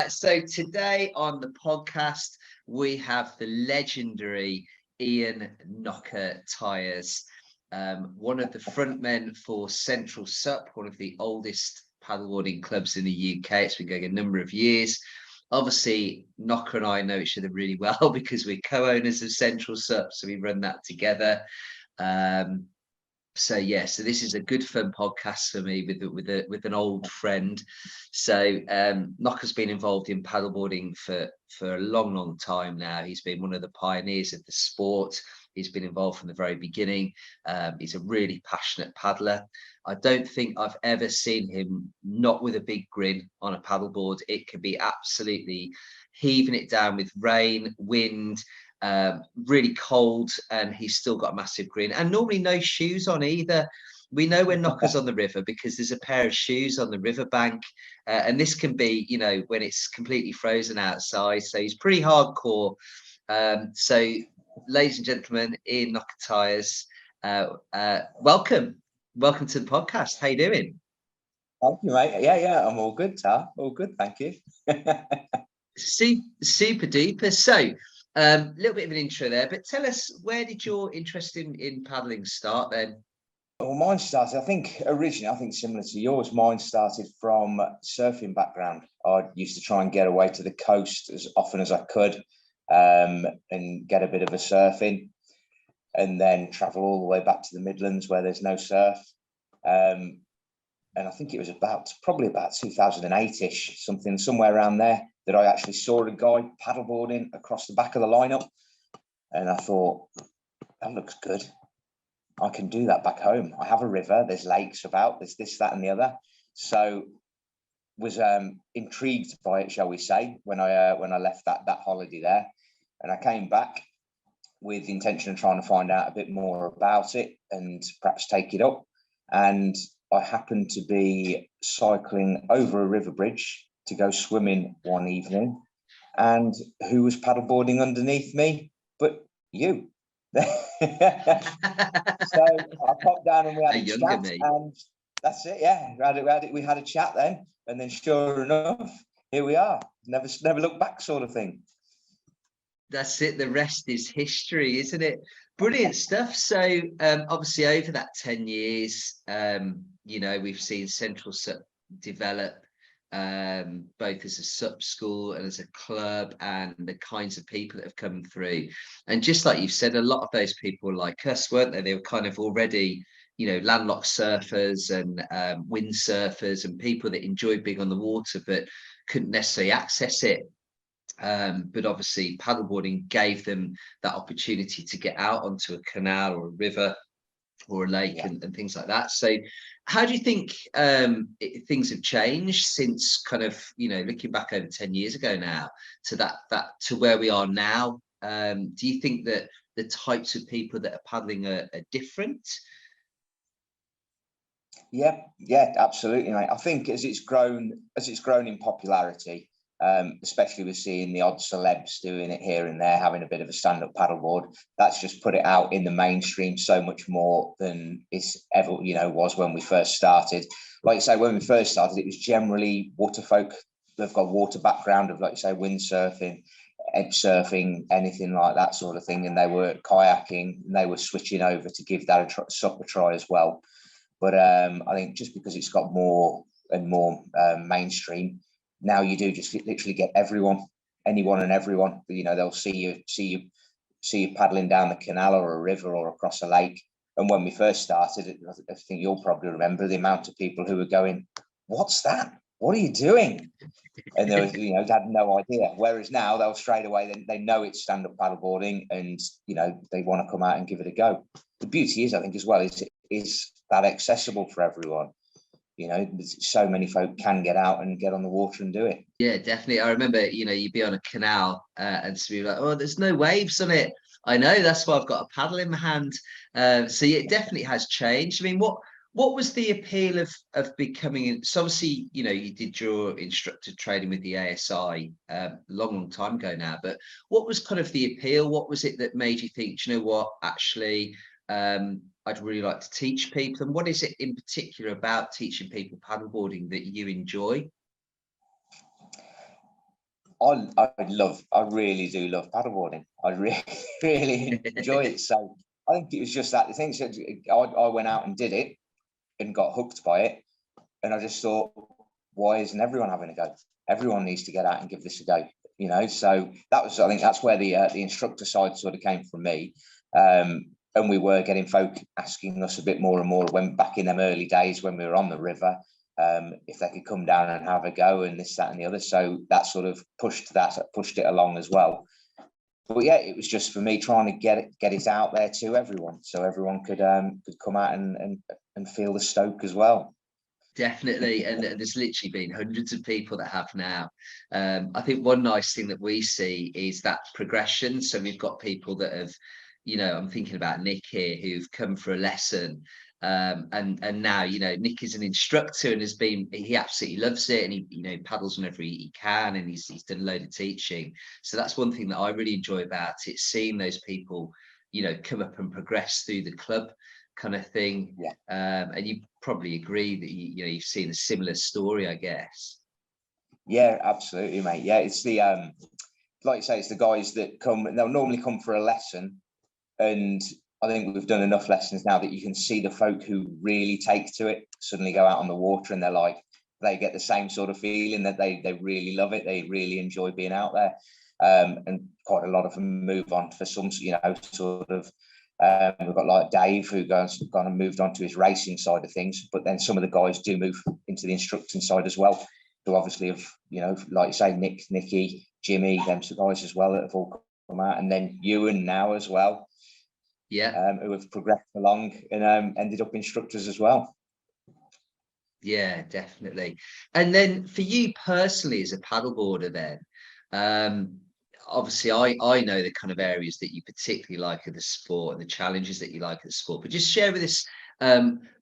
So today on the podcast, we have the legendary Ian Nocka Tyers, one of the frontmen for Central SUP, one of the oldest paddleboarding clubs in the UK. It's been going a number of years. Obviously, Nocka and I know each other really well because we're co-owners of Central SUP, so we run that together. So this is a good fun podcast for me with an old friend. So Nocka's been involved in paddleboarding for a long time now. He's been one of the pioneers of the sport. He's been involved from the very beginning. He's a really passionate paddler. I don't think I've ever seen him not with a big grin on a paddleboard. It could be absolutely heaving it down with rain, wind, really cold, and he's still got a massive grin, and normally no shoes on either. We know when Nocka's on the river because there's a pair of shoes on the riverbank, and this can be, when it's completely frozen outside. So he's pretty hardcore. So, ladies and gentlemen, Ian Nocka Tyers, welcome to the podcast. How you doing? Thank you, mate. Yeah, I'm all good, Tar. All good, thank you. Super duper. So, a little bit of an intro there, but tell us, where did your interest in paddling start then? Well, mine started, I think similar to yours, mine started from surfing background. I used to try and get away to the coast as often as I could, and get a bit of a surfing, and then travel all the way back to the Midlands where there's no surf. And I think it was probably about 2008-ish, somewhere around there, that I actually saw a guy paddleboarding across the back of the lineup. And I thought, that looks good. I can do that back home. I have a river, there's lakes about, there's this, that, and the other. So was intrigued by it, shall we say, when I left that holiday there. And I came back with the intention of trying to find out a bit more about it and perhaps take it up. And I happened to be cycling over a river bridge to go swimming one evening, and who was paddleboarding underneath me but you? So I popped down and we had a chat, and that's it. Yeah, we had a chat then, and then sure enough, here we are. Never look back, sort of thing. That's it. The rest is history, isn't it? Brilliant stuff. So obviously over that 10 years, we've seen Central SUP develop, both as a SUP school and as a club, and the kinds of people that have come through. And just like you've said, a lot of those people were like us, weren't they? They were kind of already, landlocked surfers and windsurfers and people that enjoyed being on the water but couldn't necessarily access it. But obviously paddleboarding gave them that opportunity to get out onto a canal or a river or a lake, and things like that. So how do you think things have changed since kind of, looking back over 10 years ago now to where we are now? Do you think that the types of people that are paddling are different? Yeah, absolutely, mate. I think as it's grown in popularity, especially with seeing the odd celebs doing it here and there, having a bit of a stand-up paddleboard, that's just put it out in the mainstream so much more than it's ever, was when we first started. Like you say, when we first started, it was generally water folk. They've got water background of, like you say, windsurfing, edge surfing, anything like that sort of thing, and they were kayaking, and they were switching over to give that a try as well. But I think just because it's got more and more mainstream, now you do just literally get anyone and everyone. They'll see you paddling down the canal or a river or across a lake. And when we first started, I think you'll probably remember the amount of people who were going, "What's that? What are you doing?" And there was, they had no idea. Whereas now they'll straight away, they know it's stand-up paddleboarding, and they want to come out and give it a go. The beauty is, I think, as well, is that accessible for everyone. So many folk can get out and get on the water and do it. Yeah, definitely. I remember, you'd be on a canal and so you're like, "Oh, there's no waves on it." I know, that's why I've got a paddle in my hand. So yeah, it definitely has changed. I mean, what was the appeal of becoming? So obviously, you did your instructor training with the ASI long time ago now. But what was kind of the appeal? What was it that made you think, "Do you know what? Actually, I'd really like to teach people"? And what is it in particular about teaching people paddleboarding that you enjoy? I really do love paddleboarding. I really, really enjoy it. So I think it was just that the thing. So I went out and did it and got hooked by it. And I just thought, why isn't everyone having a go? Everyone needs to get out and give this a go, you know? So I think that's where the instructor side sort of came from me. And we were getting folk asking us a bit more and more when back in them early days when we were on the river, if they could come down and have a go and this, that and the other. So that sort of pushed it along as well. But yeah, it was just for me trying to get it out there to everyone, so everyone could come out and feel the stoke as well. Definitely, and there's literally been hundreds of people that have now. I think one nice thing that we see is that progression. So we've got people that have, you know, I'm thinking about Nick here, who've come for a lesson, and now, you know, Nick is an instructor and he absolutely loves it, and he, you know, paddles whenever he can, and he's done a load of teaching. So that's one thing that I really enjoy about it, seeing those people, you know, come up and progress through the club kind of thing. Yeah. And you probably agree that you know, you've seen a similar story, I guess. Yeah, absolutely, mate. Yeah, it's the like you say, it's the guys that come. They'll normally come for a lesson, and I think we've done enough lessons now that you can see the folk who really take to it suddenly go out on the water, and they get the same sort of feeling that they really love it. They really enjoy being out there, and quite a lot of them move on for some, you know, sort of. We've got like Dave, who gone and moved on to his racing side of things, but then some of the guys do move into the instructing side as well. So obviously, have, you know, like you say, Nicky, Jimmy, them two guys as well that have all come out, and then Ewan now as well. Yeah. Who have progressed along and ended up instructors as well. Yeah, definitely. And then for you personally as a paddleboarder then, obviously I know the kind of areas that you particularly like of the sport and the challenges that you like of the sport, but just share with us,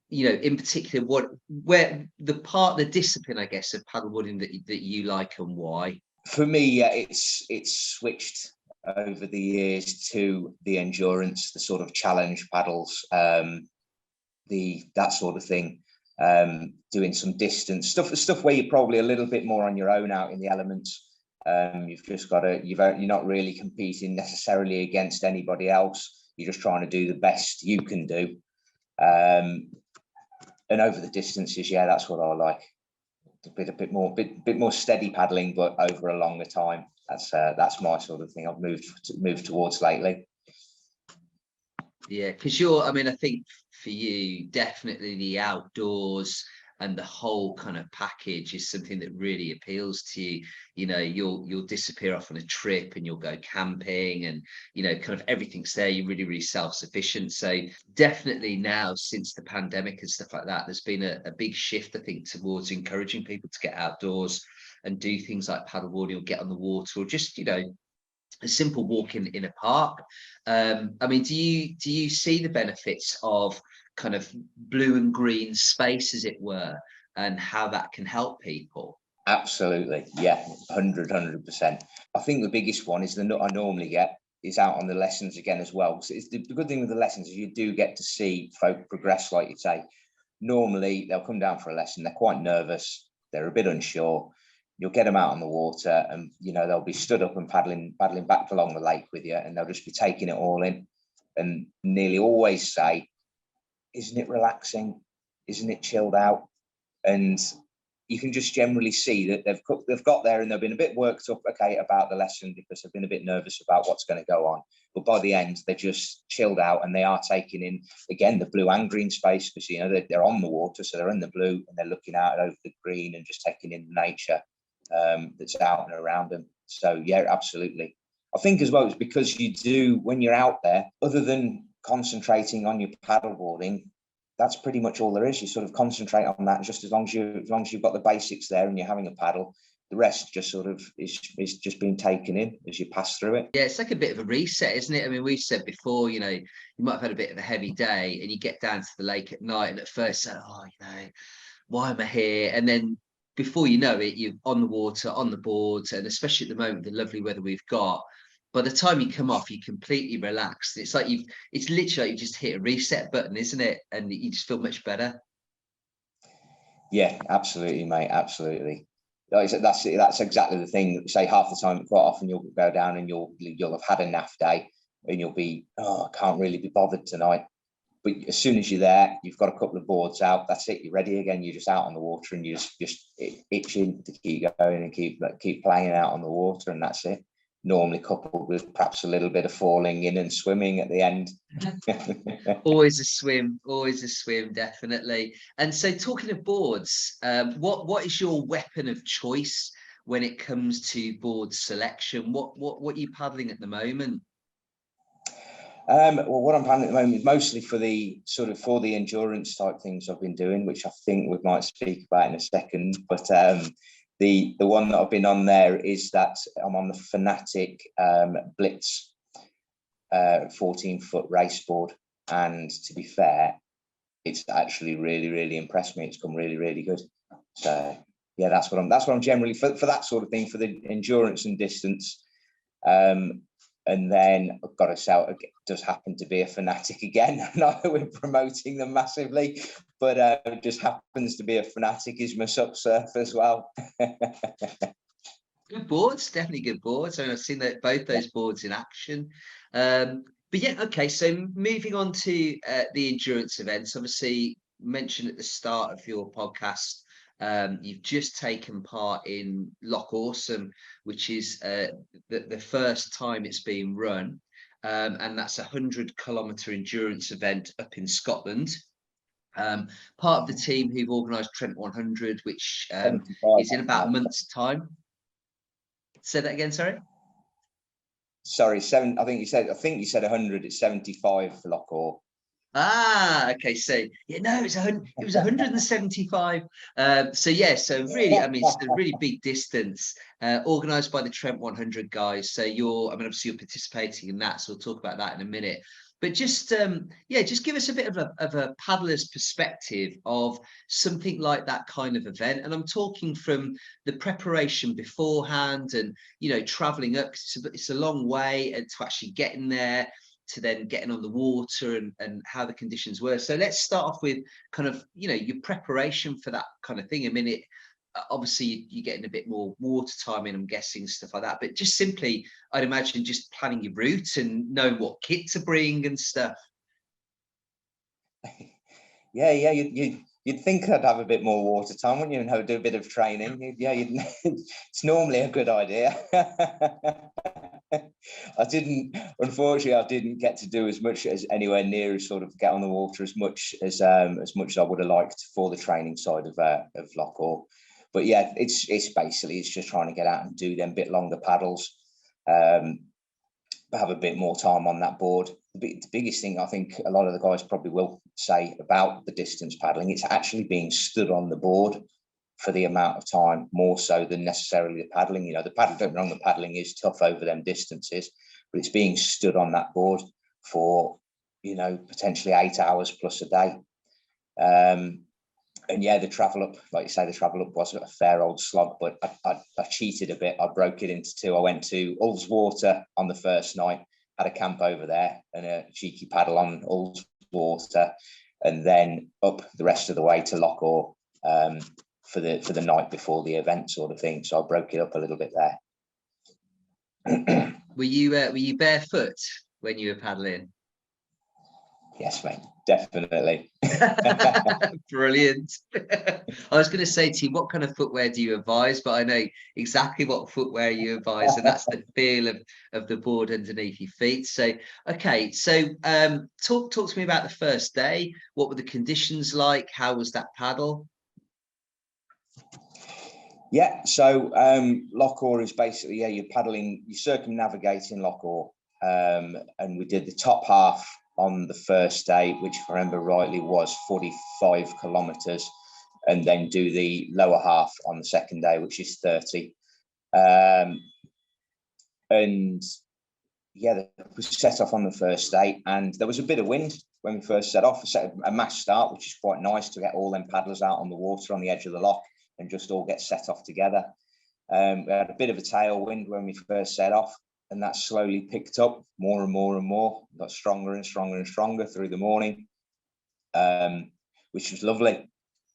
you know, in particular, where the discipline, I guess, of paddleboarding that you like and why. For me, yeah, it's switched over the years to the endurance, the sort of challenge paddles, that sort of thing. Doing some distance stuff where you're probably a little bit more on your own out in the elements. You've just got to, you're not really competing necessarily against anybody else. You're just trying to do the best you can do. And over the distances, yeah, that's what I like. A bit more steady paddling, but over a longer time. That's my sort of thing I've moved towards lately. Yeah, because I mean, I think for you, definitely the outdoors and the whole kind of package is something that really appeals to you. You know, you'll disappear off on a trip and you'll go camping, and you know, kind of everything's there. You're really, really self-sufficient. So definitely now, since the pandemic and stuff like that, there's been a big shift, I think, towards encouraging people to get outdoors and do things like paddleboarding or get on the water, or just, you know, a simple walk in a park. I mean, do you see the benefits of kind of blue and green space, as it were, and how that can help people? Absolutely, yeah, 100%. I think the biggest one is I normally get is out on the lessons again as well. So it's the good thing with the lessons is you do get to see folk progress, like you say. Normally they'll come down for a lesson, they're quite nervous, they're a bit unsure. You'll get them out on the water, and you know they'll be stood up and paddling back along the lake with you, and they'll just be taking it all in, and nearly always say, "Isn't it relaxing? Isn't it chilled out?" And you can just generally see that they've got there and they've been a bit worked up, okay, about the lesson because they've been a bit nervous about what's going to go on. But by the end, they're just chilled out and they are taking in, again, the blue and green space, because, you know, they're on the water, so they're in the blue and they're looking out over the green and just taking in the nature that's out and around them. So, yeah, absolutely. I think as well, it's because you do, when you're out there, other than concentrating on your paddleboarding, that's pretty much all there is. You sort of concentrate on that, just as long as you've got the basics there and you're having a paddle, the rest just sort of is just being taken in as you pass through it. Yeah, it's like a bit of a reset, isn't it? I mean, we've said before, you know, you might have had a bit of a heavy day and you get down to the lake at night and at first say, oh, you know, why am I here? And then before you know it, you're on the water, on the boards, and especially at the moment, the lovely weather we've got, by the time you come off, you're completely relaxed. It's like it's literally like you just hit a reset button, isn't it? And you just feel much better. Yeah, absolutely, mate. Absolutely. like I said, that's exactly the thing. Say half the time, quite often you'll go down and you'll have had a naff day, and you'll be, oh, I can't really be bothered tonight. But as soon as you're there, you've got a couple of boards out. That's it. You're ready again. You're just out on the water, and you're just itching to keep going and keep playing out on the water, and that's it. Normally coupled with perhaps a little bit of falling in and swimming at the end. Always a swim, definitely. And so, talking of boards, what is your weapon of choice when it comes to board selection? What are you paddling at the moment? Well, what I'm planning at the moment is mostly for the endurance type things I've been doing, which I think we might speak about in a second. But the one that I've been on there is that I'm on the Fanatic Blitz 14-foot race board, and to be fair, it's actually really impressed me. It's come really good. So yeah, that's what I'm generally for that sort of thing, for the endurance and distance. And then I've got to say, it does happen to be a Fanatic again. I know we're promoting them massively, but it just happens to be a Fanatic is my SUP surf as well. Good boards, definitely good boards. And I've seen that both those boards in action. But yeah, okay. So moving on to the endurance events, obviously mentioned at the start of your podcast, you've just taken part in Loch Awesome, which is the first time it's been run. And that's a 100-kilometre endurance event up in Scotland. Part of the team who've organised Trent 100, which is in about a month's time. Say that again, sorry. Sorry, 7. I think you said 100. It's 75 for Loch Awesome. Ah, okay. So yeah, no, it was 175. So yeah, so really, I mean, it's a really big distance, organised by the Trent 100 guys. So obviously you're participating in that. So we'll talk about that in a minute. But just just give us a bit of a paddler's perspective of something like that kind of event. And I'm talking from the preparation beforehand, and travelling up. It's a long way, and to actually getting there, to then getting on the water, and how the conditions were. So let's start off with kind of, your preparation for that kind of thing. I mean, obviously you're getting a bit more water time in, I'm guessing, stuff like that. But just simply, I'd imagine just planning your route and knowing what kit to bring and stuff. Yeah, you'd think I'd have a bit more water time, wouldn't you, and do a bit of training. It's normally a good idea. Unfortunately, I didn't get to do as much as anywhere near as sort of get on the water as much as I would have liked for the training side of Loch Awesome. But yeah, it's just trying to get out and do them bit longer paddles, have a bit more time on that board. The biggest thing I think a lot of the guys probably will say about the distance paddling, it's actually being stood on the board for the amount of time, more so than necessarily the paddling. The paddling, don't get me wrong, the paddling is tough over them distances, but it's being stood on that board for, potentially 8 hours plus a day. And yeah, the travel up, like you say, was a fair old slog, but I cheated a bit. I broke it into two. I went to Ullswater on the first night, had a camp over there and a cheeky paddle on Ullswater, and then up the rest of the way to Loch Awesome for the night before the event, sort of thing. So I broke it up a little bit there. Were you barefoot when you were paddling? Yes, mate, definitely. Brilliant. I was going to say to you, what kind of footwear do you advise? But I know exactly what footwear you advise, and that's the feel of the board underneath your feet. So, okay, so talk to me about the first day. What were the conditions like? How was that paddle? Yeah, so Loch Awesome is basically, you're paddling, you're circumnavigating Loch Awesome, and we did the top half on the first day, which, if I remember rightly, was 45 kilometres, and then do the lower half on the second day, which is 30. And yeah, we set off on the first day, and there was a bit of wind when we first set off. We set a mass start, which is quite nice to get all them paddlers out on the water on the edge of the loch and just all get set off together. We had a bit of a tailwind when we first set off, and that slowly picked up more and more and more. Got stronger and stronger and stronger through the morning, which was lovely.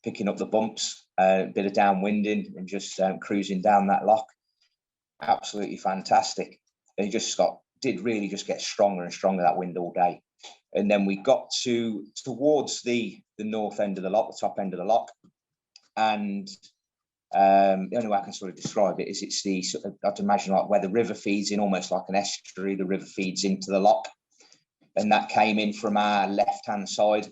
picking up the bumps, a bit of downwinding, and just cruising down that loch. Absolutely fantastic. And it just did really just get stronger and stronger, that wind, all day. And then we got towards the north end of the loch, the top end of the loch, and the only way I can sort of describe it is it's the sort of, I'd imagine, like where the river feeds in, almost like an estuary. The river feeds into the loch, and that came in from our left-hand side,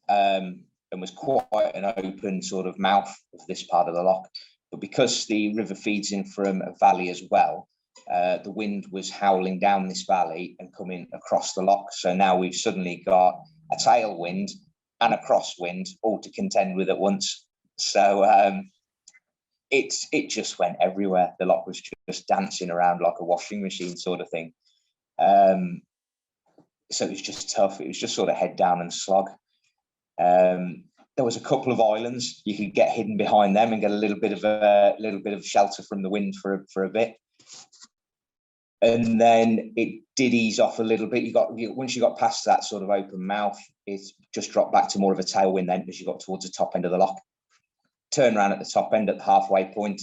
and was quite an open sort of mouth of this part of the loch. But because the river feeds in from a valley as well, the wind was howling down this valley and coming across the loch. So now we've suddenly got a tailwind and a crosswind all to contend with at once. So it just went everywhere. The loch was just dancing around like a washing machine sort of thing. So it was just tough. It was just sort of head down and slog. There was a couple of islands you could get hidden behind them and get a little bit of shelter from the wind for a bit. And then it did ease off a little bit. Once you got past that sort of open mouth, it just dropped back to more of a tailwind then as you got towards the top end of the loch. Turn around at the top end at the halfway point,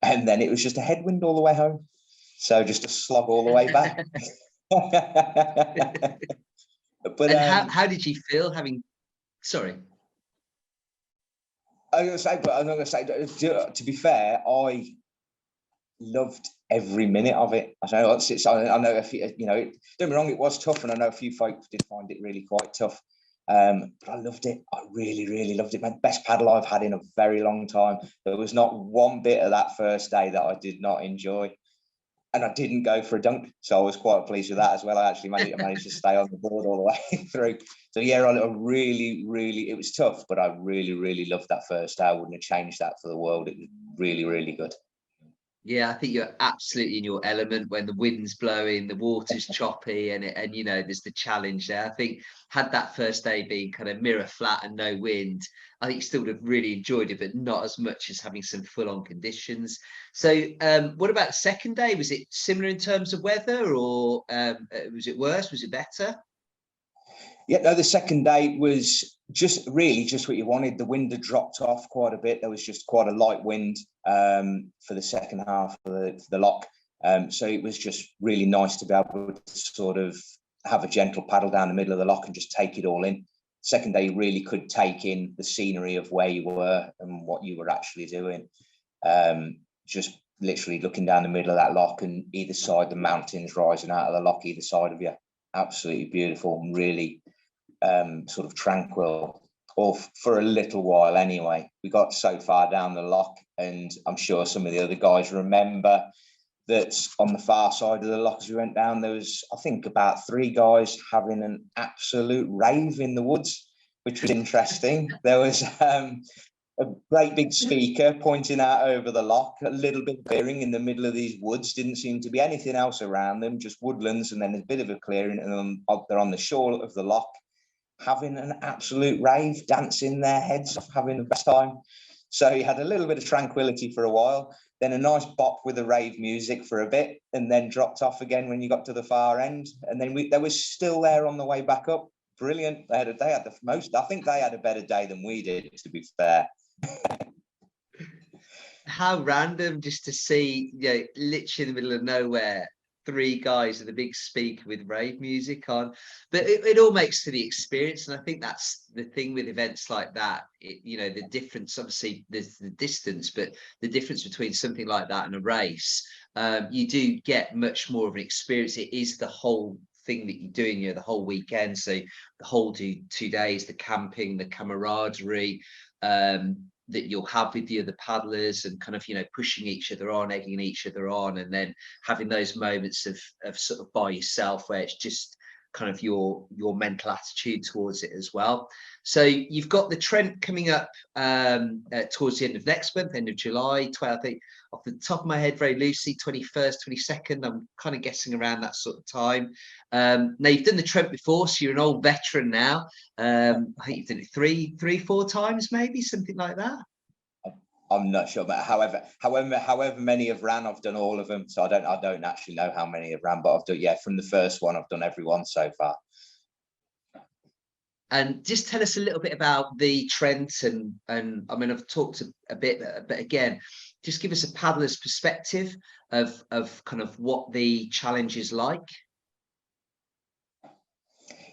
and then it was just a headwind all the way home. So just a slog all the way back. But and how did you feel having? Sorry. I'm going to say, to be fair, I loved every minute of it. I know a few, don't get me wrong, it was tough, and I know a few folks did find it really quite tough. But I loved it. I really, really loved it. My best paddle I've had in a very long time. There was not one bit of that first day that I did not enjoy. And I didn't go for a dunk, so I was quite pleased with that as well. I actually managed to stay on the board all the way through. So yeah, I really, really, it was tough, but I really, really loved that first day. I wouldn't have changed that for the world. It was really, really good. Yeah, I think you're absolutely in your element when the wind's blowing, the water's choppy, and there's the challenge there. I think had that first day been kind of mirror flat and no wind, I think you still would have really enjoyed it, but not as much as having some full-on conditions. So what about the second day? Was it similar in terms of weather, or was it worse? Was it better? Yeah, no, the second day was just what you wanted. The wind had dropped off quite a bit. There was just quite a light wind for the second half of the loch. So it was just really nice to be able to sort of have a gentle paddle down the middle of the loch and just take it all in. Second day, you really could take in the scenery of where you were and what you were actually doing. Just literally looking down the middle of that loch, and either side, the mountains rising out of the loch, either side of you. Absolutely beautiful and really sort of tranquil, or for a little while anyway. We got so far down the loch, and I'm sure some of the other guys remember that on the far side of the loch as we went down, there was, I think, about 3 guys having an absolute rave in the woods, which was interesting. There was a great big speaker pointing out over the loch, a little bit of clearing in the middle of these woods. Didn't seem to be anything else around them, just woodlands, and then a bit of a clearing, and then they're on the shore of the loch, having an absolute rave, dancing their heads off, having the best time. So you had a little bit of tranquility for a while, then a nice bop with the rave music for a bit, and then dropped off again when you got to the far end. And then they were still there on the way back up. Brilliant. They had the most. I think they had a better day than we did, to be fair. How random just to see, literally in the middle of nowhere, 3 guys with a big speaker with rave music on. But it all makes for the experience, and I think that's the thing with events like that. The difference, obviously there's the distance, but the difference between something like that and a race, you do get much more of an experience. It is the whole thing that you're doing, the whole weekend. So the whole 2 days, the camping, the camaraderie, that you'll have with the other paddlers, and kind of pushing each other on, egging each other on, and then having those moments of sort of by yourself where it's just kind of your mental attitude towards it as well. So you've got the Trent coming up towards the end of next month, end of July, 12th, I think, off the top of my head, very loosely, 21st, 22nd. I'm kind of guessing around that sort of time. Now you've done the Trent before, so you're an old veteran now. I think you've done it 3, 4 times, maybe something like that. I'm not sure, but however many have ran, I've done all of them. So I don't actually know how many have ran, but I've done, from the first one, I've done every one so far. And just tell us a little bit about the Trent and I mean, I've talked a bit, but again, just give us a paddler's perspective of kind of what the challenge is like.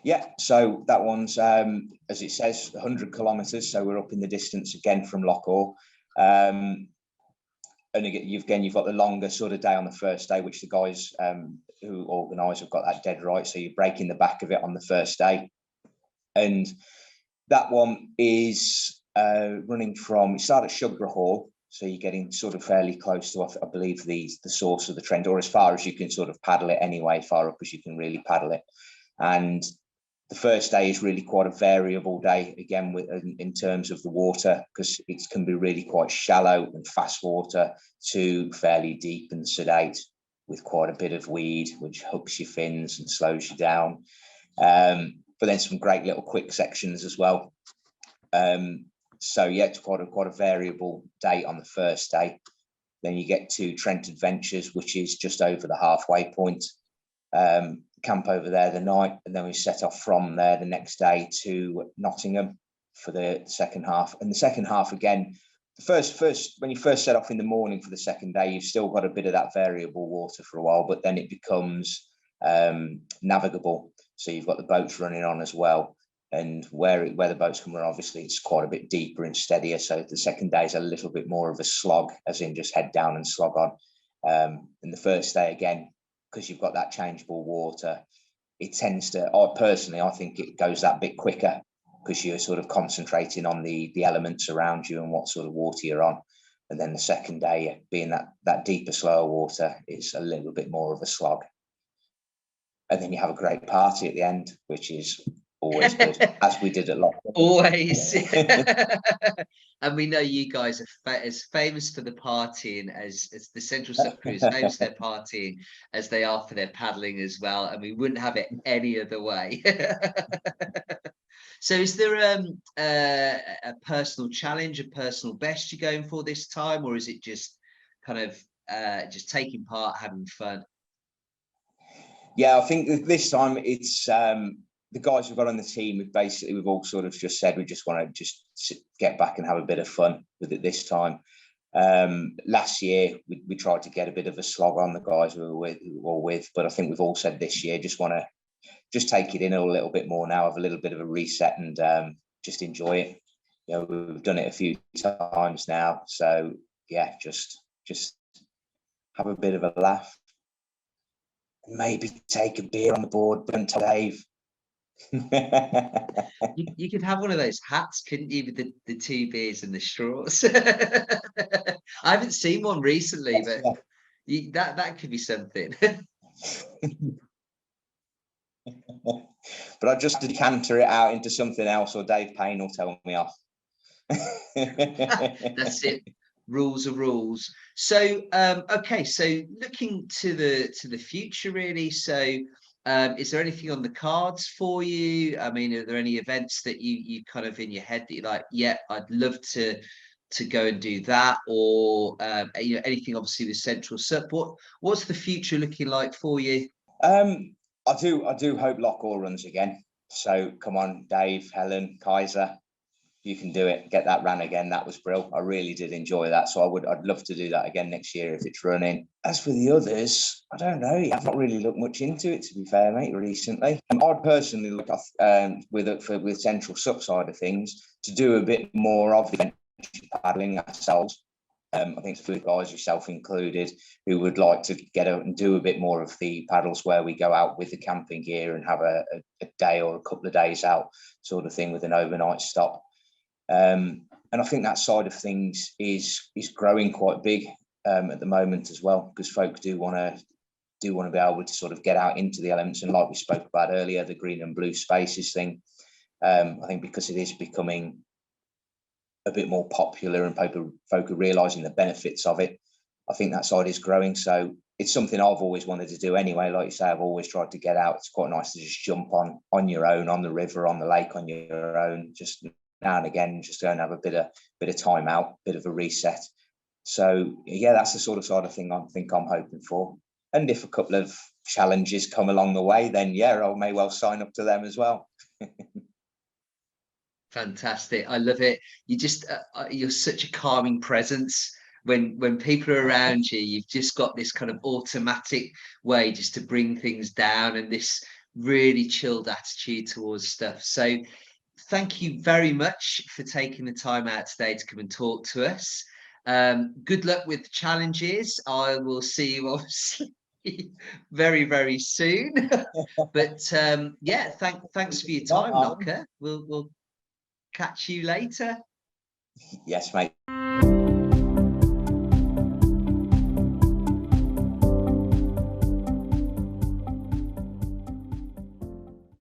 Yeah, so that one's, as it says, 100 kilometres. So we're up in the distance again from Loch Awesome. And again, you've got the longer sort of day on the first day, which the guys who organise have got that dead right. So you're breaking the back of it on the first day. And that one is running from, you start at Sugar Hall, so you're getting sort of fairly close to, I believe, the source of the Trent, or as far as you can sort of paddle it anyway, far up as you can really paddle it. And the first day is really quite a variable day, again, in terms of the water, because it can be really quite shallow and fast water to fairly deep and sedate with quite a bit of weed, which hooks your fins and slows you down. But then some great little quick sections as well. So yeah, it's quite a variable day on the first day. Then you get to Trent Adventures, which is just over the halfway point. Camp over there the night, and then we set off from there the next day to Nottingham for the second half. And the second half, again, the first when you first set off in the morning for the second day, you've still got a bit of that variable water for a while, but then it becomes navigable. So you've got the boats running on as well. And where the boats come run, obviously, it's quite a bit deeper and steadier. So the second day is a little bit more of a slog, as in just head down and slog on. And the first day, again, because you've got that changeable water, it tends to, I think it goes that bit quicker because you're sort of concentrating on the elements around you and what sort of water you're on. And then the second day, being that deeper, slower water, is a little bit more of a slog. And then you have a great party at the end, which is always good, as we did at Loch. Always. And we know you guys are as famous for the partying as the Central SUP crew is famous for their partying as they are for their paddling as well. And we wouldn't have it any other way. So is there a personal challenge, a personal best you're going for this time, or is it just kind of just taking part, having fun? Yeah, I think this time it's the guys we've got on the team. We've all sort of just said we just want to just get back and have a bit of fun with it this time. Last year we tried to get a bit of a slog on the guys we were with, but I think we've all said this year just want to just take it in a little bit more now, have a little bit of a reset and just enjoy it. You know, we've done it a few times now, so yeah, just have a bit of a laugh. Maybe take a beer on the board, but don't tell Dave. You could have one of those hats, couldn't you, with the two beers and the straws? I haven't seen one recently, but that could be something. But I just decanter it out into something else, or Dave Payne will tell me off. That's it. Rules are rules. So okay, so looking to the future, really. So is there anything on the cards for you? I mean, are there any events that you kind of in your head that you're like, yeah, I'd love to go and do that, or you know, anything obviously with Central SUP? What's the future looking like for you? I do hope Loch Awesome runs again. So come on, Dave, Helen, Kaiser, you can do it. Get that ran again. That was brilliant. I really did enjoy that. So I'd love to do that again next year if it's running. As for the others, I don't know. I've not really looked much into it, to be fair, mate, recently. I'd personally look with Central SUP side of things to do a bit more of the paddling ourselves. I think it's for the guys, yourself included, who would like to get out and do a bit more of the paddles where we go out with the camping gear and have a day or a couple of days out sort of thing with an overnight stop. And I think that side of things is growing quite big at the moment as well, because folk do want to be able to sort of get out into the elements. And like we spoke about earlier, the green and blue spaces thing, I think because it is becoming a bit more popular and folk are realising the benefits of it, I think that side is growing. So it's something I've always wanted to do anyway. Like you say, I've always tried to get out. It's quite nice to just jump on your own, on the river, on the lake on your own, just now and again, just go and have a bit of time out, bit of a reset. So yeah, that's the sort of thing I'm hoping for. And if a couple of challenges come along the way, then yeah, I may well sign up to them as well. Fantastic. I love it. You just you're such a calming presence when people are around you. You've just got this kind of automatic way just to bring things down, and this really chilled attitude towards stuff. So thank you very much for taking the time out today to come and talk to us. Good luck with the challenges. I will see you obviously very, very soon. But yeah, thanks for your time, Nocka. We'll catch you later. Yes, mate.